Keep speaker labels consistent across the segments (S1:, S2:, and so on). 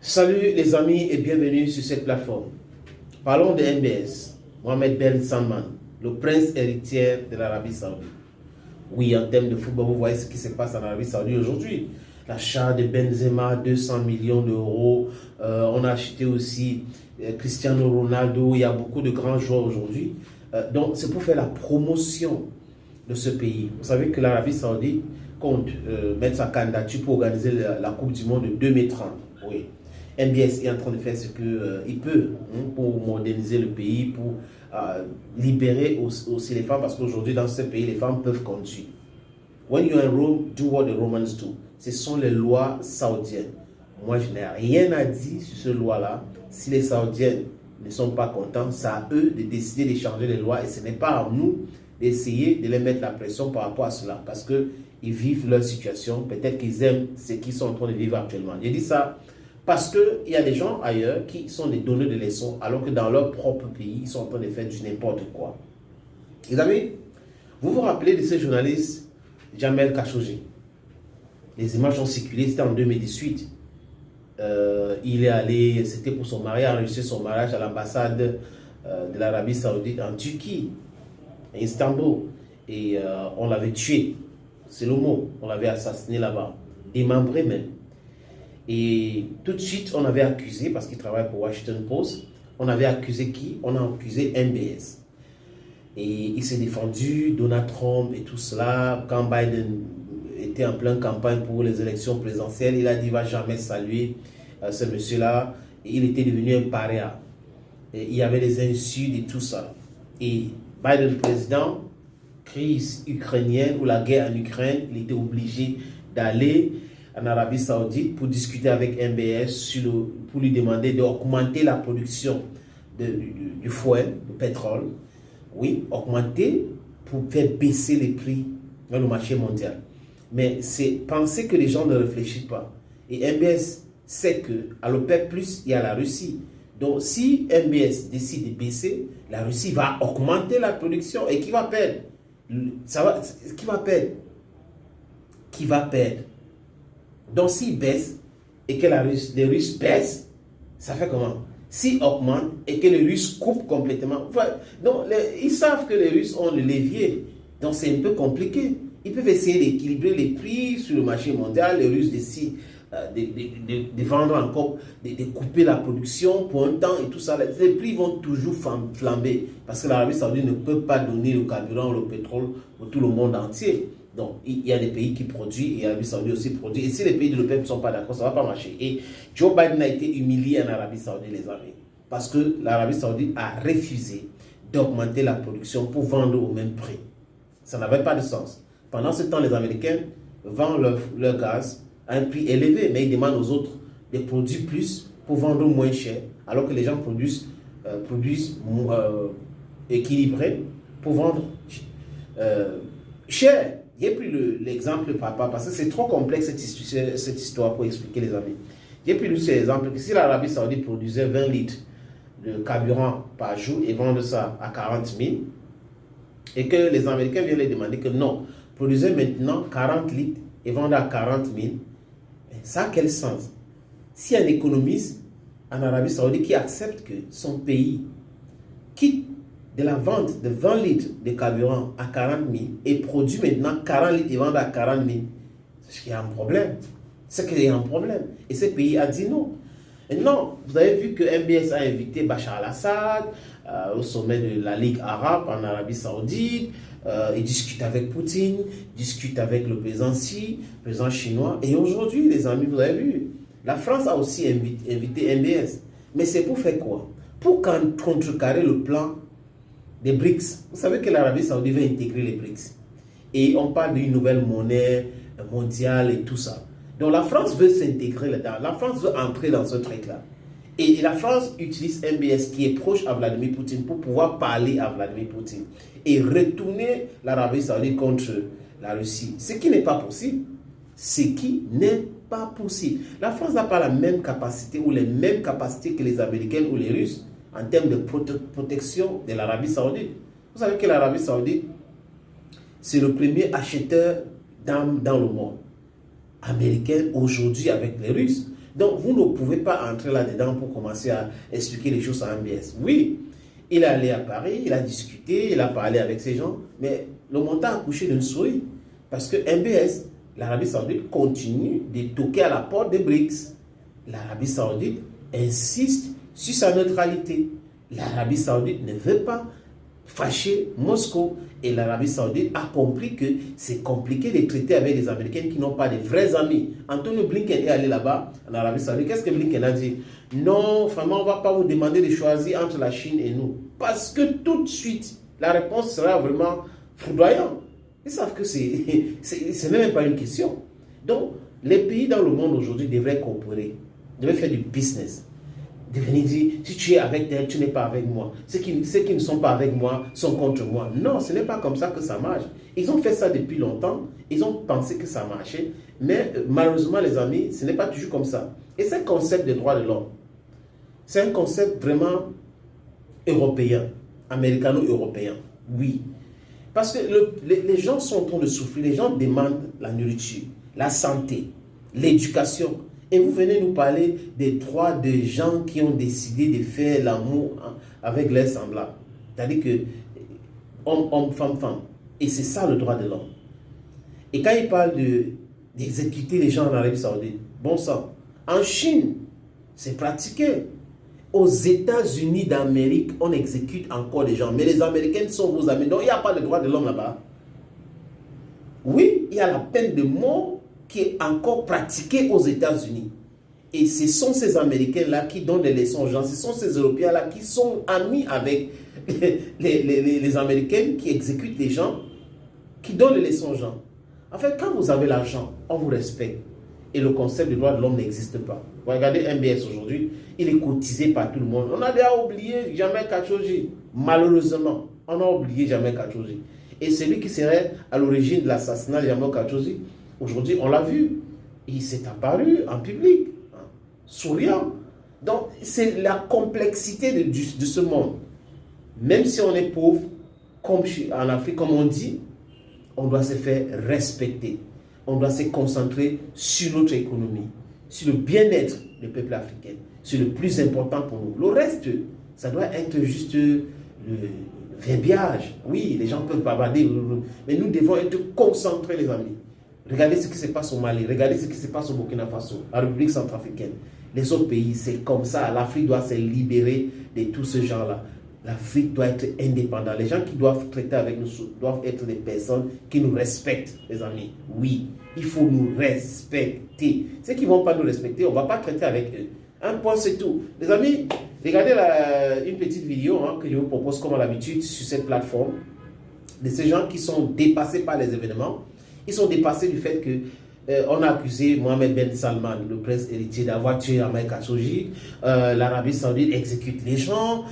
S1: Salut les amis et bienvenue sur cette plateforme. Parlons de MBS, Mohamed Ben Salman, le prince héritier de l'Arabie Saoudite. Oui, en termes de football, vous voyez ce qui se passe en Arabie Saoudite aujourd'hui. L'achat de Benzema, 200 millions d'euros. On a acheté aussi Cristiano Ronaldo. Il y a beaucoup de grands joueurs aujourd'hui. Donc, c'est pour faire la promotion de ce pays. Vous savez que l'Arabie Saoudite compte mettre sa candidature pour organiser la Coupe du Monde de 2030. Oui. MBS est en train de faire ce qu'il peut pour moderniser le pays, pour libérer aussi les femmes, parce qu'aujourd'hui dans ce pays, les femmes peuvent conduire. When you're in Rome, do what the Romans do. Ce sont les lois saoudiennes. Moi, je n'ai rien à dire sur ces lois-là. Si les Saoudiennes ne sont pas contents, c'est à eux de décider de changer les lois et ce n'est pas à nous d'essayer de les mettre la pression par rapport à cela, parce qu'ils vivent leur situation, peut-être qu'ils aiment ce qu'ils sont en train de vivre actuellement. Je dis ça parce qu'il y a des gens ailleurs qui sont des donneurs de leçons, alors que dans leur propre pays, ils sont en train de faire du n'importe quoi. Les amis, vous vous rappelez de ce journaliste Jamel Khashoggi? Les images ont circulé, c'était en 2018. Il est allé, c'était pour son mariage, enregistrer son mariage à l'ambassade de l'Arabie Saoudite en Turquie, à Istanbul. Et on l'avait tué, c'est le mot, on l'avait assassiné là-bas, démembré même. Et tout de suite, on avait accusé, parce qu'il travaille pour Washington Post, on avait accusé qui? On a accusé MBS. Et il s'est défendu, Donald Trump et tout cela. Quand Biden était en pleine campagne pour les élections présidentielles, il a dit qu'il ne va jamais saluer ce monsieur-là. Il était devenu un paria. Et il y avait des insultes et tout ça. Et Biden, président, crise ukrainienne ou la guerre en Ukraine, il était obligé d'aller en Arabie Saoudite pour discuter avec MBS pour lui demander d'augmenter la production du foin, du pétrole. Oui, augmenter pour faire baisser les prix dans le marché mondial. Mais c'est penser que les gens ne réfléchissent pas. Et MBS sait qu'à l'OPEC+, il y a la Russie. Donc si MBS décide de baisser, la Russie va augmenter la production et qui va perdre? Qui va perdre? Qui va perdre? Donc, s'il baisse et que les Russes baissent, ça fait comment? S'ils augmentent et que les Russes coupent complètement. Donc, ils savent que les Russes ont le levier. Donc, c'est un peu compliqué. Ils peuvent essayer d'équilibrer les prix sur le marché mondial. Les Russes décident de vendre encore, de couper la production pour un temps et tout ça. Les prix vont toujours flamber parce que l'Arabie Saoudite ne peut pas donner le carburant, le pétrole pour tout le monde entier. Donc, il y a des pays qui produisent et l'Arabie Saoudite aussi produit. Et si les pays de l'OPEP ne sont pas d'accord, ça ne va pas marcher. Et Joe Biden a été humilié en Arabie Saoudite, les amis. Parce que l'Arabie Saoudite a refusé d'augmenter la production pour vendre au même prix. Ça n'avait pas de sens. Pendant ce temps, les Américains vendent leur gaz à un prix élevé, mais ils demandent aux autres de produire plus pour vendre moins cher, alors que les gens produisent équilibré pour vendre cher. J'ai pris l'exemple papa parce que c'est trop complexe cette histoire pour expliquer les amis. J'ai pris cet exemple que si l'Arabie Saoudite produisait 20 litres de carburant par jour et vendait ça à 40 000 et que les Américains viennent les demander que non, produisez maintenant 40 litres et vendez à 40 000, ça a quel sens? S'il y a un économiste en Arabie Saoudite qui accepte que son pays quitte de la vente de 20 litres de carburant à 40 000 et produit maintenant 40 litres et vend à 40 000, c'est qu'il y a un problème. C'est qu'il y a un problème. Et ce pays a dit non. Et non, vous avez vu que MBS a invité Bachar al-Assad au sommet de la Ligue arabe en Arabie Saoudite. Il discute avec Poutine, discute avec le président Xi, le président chinois. Et aujourd'hui, les amis, vous avez vu, la France a aussi invité MBS. Mais c'est pour faire quoi? Pour contrecarrer le plan des BRICS. Vous savez que l'Arabie Saoudite va intégrer les BRICS. Et on parle d'une nouvelle monnaie mondiale et tout ça. Donc la France veut s'intégrer là-dedans. La France veut entrer dans ce truc-là. Et la France utilise MBS qui est proche à Vladimir Poutine pour pouvoir parler à Vladimir Poutine et retourner l'Arabie Saoudite contre la Russie. Ce qui n'est pas possible. Ce qui n'est pas possible. La France n'a pas la même capacité ou les mêmes capacités que les Américains ou les Russes en termes de protection de l'Arabie Saoudite. Vous savez que l'Arabie Saoudite, c'est le premier acheteur d'armes dans le monde américain aujourd'hui avec les Russes. Donc, vous ne pouvez pas entrer là-dedans pour commencer à expliquer les choses à MBS. Oui, il est allé à Paris, il a discuté, il a parlé avec ces gens, mais le montant a couché d'une souris. Parce que MBS, l'Arabie Saoudite, continue de toquer à la porte des BRICS. L'Arabie Saoudite insiste sur sa neutralité. L'Arabie Saoudite ne veut pas fâcher Moscou. Et l'Arabie Saoudite a compris que c'est compliqué de traiter avec les Américains qui n'ont pas de vrais amis. Antonio Blinken est allé là-bas, en Arabie Saoudite. Qu'est-ce que Blinken a dit? Non, vraiment, on ne va pas vous demander de choisir entre la Chine et nous. Parce que tout de suite, la réponse sera vraiment foudroyante. Ils savent que ce n'est même pas une question. Donc, les pays dans le monde aujourd'hui devraient coopérer, devraient faire du business. De venir dire, si tu es avec tel, tu n'es pas avec moi. Ceux qui ne sont pas avec moi sont contre moi. Non, ce n'est pas comme ça que ça marche. Ils ont fait ça depuis longtemps. Ils ont pensé que ça marchait. Mais malheureusement, les amis, ce n'est pas toujours comme ça. Et c'est un concept des droits de l'homme. C'est un concept vraiment européen, américano-européen. Oui. Parce que les gens sont en train de souffrir. Les gens demandent la nourriture, la santé, l'éducation. Et vous venez nous parler des droits de gens qui ont décidé de faire l'amour avec leurs semblables. C'est-à-dire que homme, femme, femme. Et c'est ça le droit de l'homme. Et quand il parle d'exécuter les gens en Arabie Saoudite, bon sang, en Chine, c'est pratiqué. Aux États-Unis d'Amérique, on exécute encore des gens. Mais les Américains sont vos amis. Donc il n'y a pas de droit de l'homme là-bas. Oui, il y a la peine de mort qui est encore pratiquée aux États-Unis. Et ce sont ces Américains-là qui donnent des leçons aux gens. Ce sont ces Européens-là qui sont amis avec les Américains qui exécutent les gens, qui donnent les leçons aux gens. En fait, quand vous avez l'argent, on vous respecte. Et le concept de droit de l'homme n'existe pas. Vous regardez MBS aujourd'hui, il est cotisé par tout le monde. On a déjà oublié Jamal Khashoggi. Malheureusement, on a oublié Jamal Khashoggi. Et celui qui serait à l'origine de l'assassinat de Jamal Khashoggi, aujourd'hui, on l'a vu. Il s'est apparu en public, hein, souriant. Donc, c'est la complexité de ce monde. Même si on est pauvre, comme en Afrique, comme on dit, on doit se faire respecter. On doit se concentrer sur notre économie, sur le bien-être du peuple africain. C'est le plus important pour nous. Le reste, ça doit être juste le verbiage. Oui, les gens peuvent bavarder, mais nous devons être concentrés, les amis. Regardez ce qui se passe au Mali, regardez ce qui se passe au Burkina Faso, la République centrafricaine. Les autres pays, c'est comme ça. L'Afrique doit se libérer de tous ces gens-là. L'Afrique doit être indépendante. Les gens qui doivent traiter avec nous doivent être des personnes qui nous respectent, les amis. Oui, il faut nous respecter. Ceux qui ne vont pas nous respecter, on ne va pas traiter avec eux. Un point, c'est tout. Les amis, regardez une petite vidéo que je vous propose comme à l'habitude sur cette plateforme de ces gens qui sont dépassés par les événements. Ils sont dépassés du fait que on a accusé Mohamed Ben Salman, le prince héritier, d'avoir tué Jamal Khashoggi. L'Arabie Saoudite exécute les gens,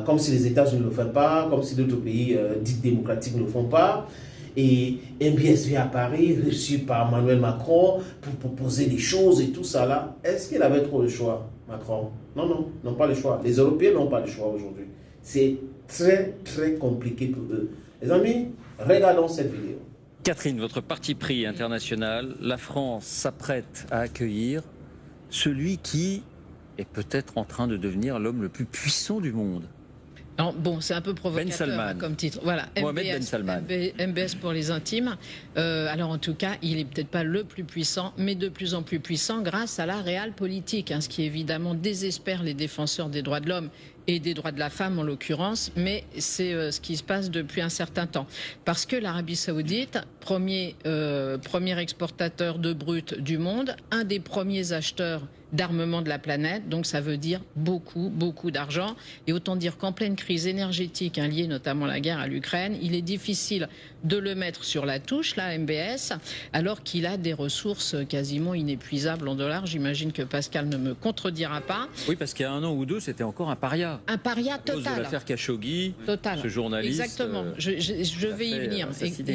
S1: comme si les États-Unis ne le font pas, comme si d'autres pays dits démocratiques ne le font pas. Et MBS vient à Paris, reçu par Emmanuel Macron, pour proposer des choses et tout ça là. Est-ce qu'il avait trop le choix, Macron? Non, non, non pas le choix. Les Européens n'ont pas le choix aujourd'hui. C'est très, très compliqué pour eux. Les amis, regardons cette vidéo.
S2: Catherine, votre parti pris international, la France s'apprête à accueillir celui qui est peut-être en train de devenir l'homme le plus puissant du monde.
S3: Non, bon, c'est un peu provocateur comme titre. Voilà,
S2: Mohamed Ben Salman.
S3: MBS pour les intimes. Alors en tout cas, il n'est peut-être pas le plus puissant, mais de plus en plus puissant grâce à la réelle politique, ce qui évidemment désespère les défenseurs des droits de l'homme et des droits de la femme en l'occurrence, mais c'est ce qui se passe depuis un certain temps. Parce que l'Arabie Saoudite, premier exportateur de brut du monde, un des premiers acheteurs d'armement de la planète, donc ça veut dire beaucoup, beaucoup d'argent. Et autant dire qu'en pleine crise énergétique liée notamment à la guerre à l'Ukraine, il est difficile de le mettre sur la touche, là, MBS, alors qu'il a des ressources quasiment inépuisables en dollars. J'imagine que Pascal ne me contredira pas.
S2: Oui, parce qu'il y a un an ou deux, c'était encore un paria. paria.
S3: Un paria
S2: À cause de
S3: total.
S2: l'affaire Khashoggi,
S3: Total.
S2: ce journaliste.
S3: Exactement. Je vais y venir.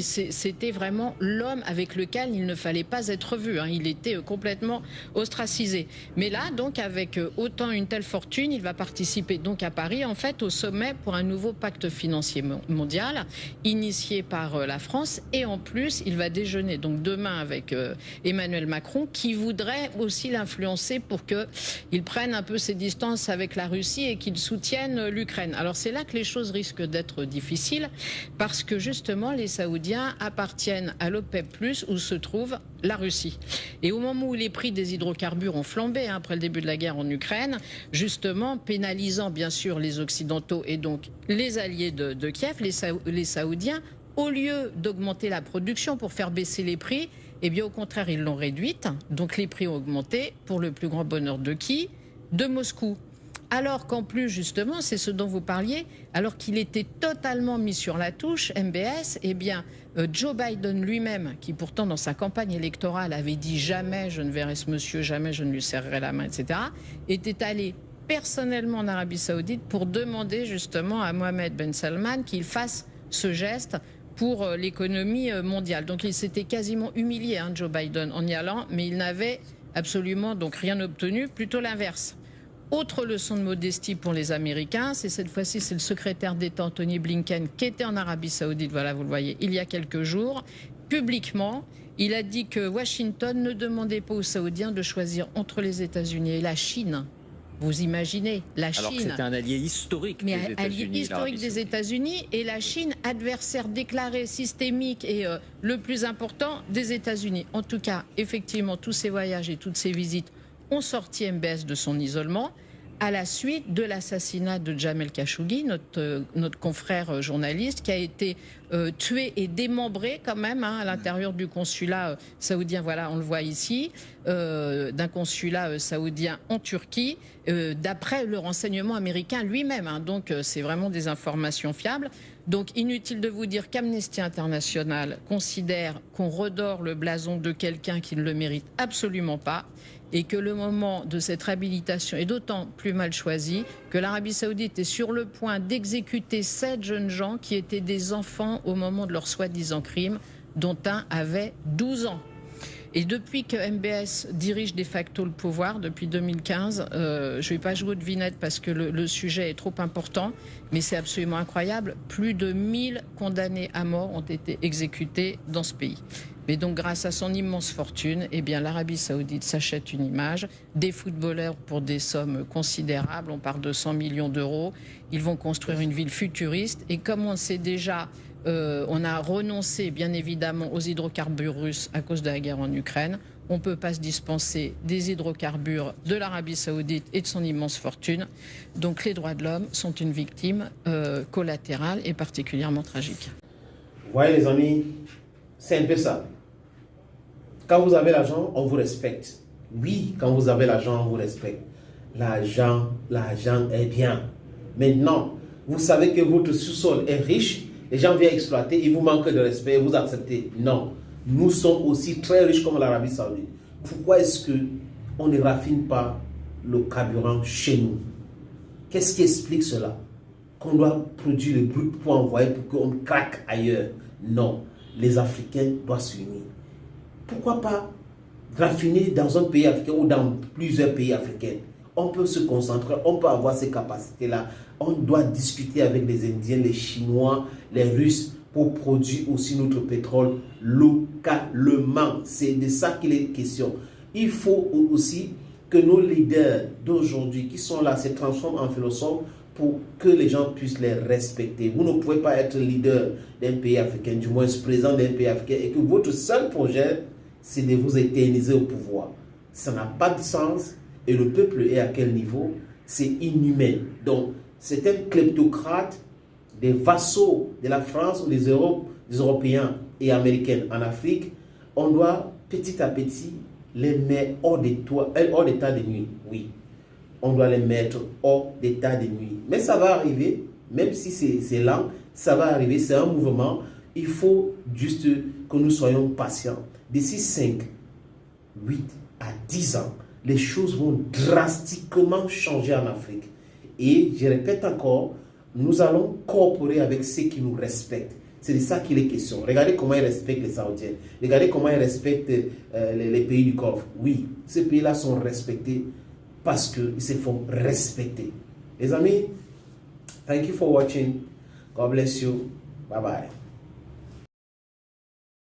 S3: C'était vraiment l'homme avec lequel il ne fallait pas être vu. Hein. Il était complètement ostracisé. Mais là, donc, avec autant une telle fortune, il va participer donc à Paris, en fait, au sommet pour un nouveau pacte financier mondial, initié par la France. Et en plus, il va déjeuner donc demain avec Emmanuel Macron, qui voudrait aussi l'influencer pour qu'il prenne un peu ses distances avec la Russie et qu'il soutienne l'Ukraine. Alors c'est là que les choses risquent d'être difficiles, parce que justement les Saoudiens appartiennent à l'OPEP+, où se trouve la Russie. Et au moment où les prix des hydrocarbures ont flambé après le début de la guerre en Ukraine, justement pénalisant bien sûr les Occidentaux et donc les alliés de Kiev, les Saoudiens, au lieu d'augmenter la production pour faire baisser les prix, eh bien au contraire ils l'ont réduite, donc les prix ont augmenté pour le plus grand bonheur de qui ? De Moscou. Alors qu'en plus, justement, c'est ce dont vous parliez, alors qu'il était totalement mis sur la touche, MBS, eh bien, Joe Biden lui-même, qui pourtant dans sa campagne électorale avait dit jamais je ne verrai ce monsieur, jamais je ne lui serrerai la main, etc., était allé personnellement en Arabie Saoudite pour demander justement à Mohammed Ben Salman qu'il fasse ce geste pour l'économie mondiale. Donc il s'était quasiment humilié, hein, Joe Biden, en y allant, mais il n'avait absolument donc rien obtenu, plutôt l'inverse. Autre leçon de modestie pour les Américains, c'est cette fois-ci, c'est le secrétaire d'État Anthony Blinken qui était en Arabie Saoudite, voilà, vous le voyez, il y a quelques jours, publiquement, il a dit que Washington ne demandait pas aux Saoudiens de choisir entre les États-Unis et la Chine. Vous imaginez, la Chine...
S2: Alors que c'était un allié historique des États-Unis.
S3: Allié historique des États-Unis, et la Chine, adversaire déclaré, systémique et le plus important des États-Unis. En tout cas, effectivement, tous ces voyages et toutes ces visites ont sorti MBS de son isolement à la suite de l'assassinat de Jamel Khashoggi, notre confrère journaliste, qui a été tué et démembré quand même hein, à l'intérieur du consulat saoudien, voilà, on le voit ici, d'un consulat saoudien en Turquie, d'après le renseignement américain lui-même. Hein, donc c'est vraiment des informations fiables. Donc inutile de vous dire qu'Amnesty International considère qu'on redore le blason de quelqu'un qui ne le mérite absolument pas, et que le moment de cette réhabilitation est d'autant plus mal choisi que l'Arabie Saoudite est sur le point d'exécuter 7 jeunes gens qui étaient des enfants au moment de leur soi-disant crime, dont un avait 12 ans. Et depuis que MBS dirige de facto le pouvoir, depuis 2015, je ne vais pas jouer de vinette parce que le sujet est trop important, mais c'est absolument incroyable. Plus de 1000 condamnés à mort ont été exécutés dans ce pays. Mais donc, grâce à son immense fortune, eh bien, l'Arabie Saoudite s'achète une image, des footballeurs pour des sommes considérables, on parle de 100 millions d'euros. Ils vont construire une ville futuriste. Et comme on le sait déjà, on a renoncé, bien évidemment, aux hydrocarbures russes à cause de la guerre en Ukraine. On ne peut pas se dispenser des hydrocarbures de l'Arabie Saoudite et de son immense fortune. Donc, les droits de l'homme sont une victime collatérale et particulièrement tragique.
S1: Vous voyez, les amis, c'est un peu ça. Quand vous avez l'argent, on vous respecte. Oui, quand vous avez l'argent, on vous respecte. L'argent est bien. Maintenant, vous savez que votre sous-sol est riche, les gens viennent exploiter, il vous manque de respect, vous acceptez. Non, nous sommes aussi très riches comme l'Arabie Saoudite. Pourquoi est-ce qu'on ne raffine pas le carburant chez nous? Qu'est-ce qui explique cela? Qu'on doit produire le brut pour envoyer pour qu'on craque ailleurs? Non, les Africains doivent s'unir. Pourquoi pas raffiner dans un pays africain ou dans plusieurs pays africains? On peut se concentrer, on peut avoir ces capacités-là. On doit discuter avec les Indiens, les Chinois, les Russes pour produire aussi notre pétrole localement. C'est de ça qu'il est question. Il faut aussi que nos leaders d'aujourd'hui qui sont là se transforment en philosophes pour que les gens puissent les respecter. Vous ne pouvez pas être leader d'un pays africain, du moins président d'un pays africain, et que votre seul projet, c'est de vous éterniser au pouvoir. Ça n'a pas de sens. Et le peuple est à quel niveau? C'est inhumain. Donc, c'est un kleptocrate, des vassaux de la France ou des Européens et Américains en Afrique. On doit petit à petit les mettre hors d'état de nuit. Oui, on doit les mettre hors d'état de nuit. Mais ça va arriver, même si c'est lent, ça va arriver, c'est un mouvement. Il faut juste que nous soyons patients. D'ici 5, 8 à 10 ans, les choses vont drastiquement changer en Afrique. Et je répète encore, nous allons coopérer avec ceux qui nous respectent. C'est de ça qu'il est question. Regardez comment ils respectent les Saoudiens. Regardez comment ils respectent les pays du Golfe. Oui, ces pays-là sont respectés parce qu'ils se font respecter. Les amis, thank you for watching. God bless you. Bye bye.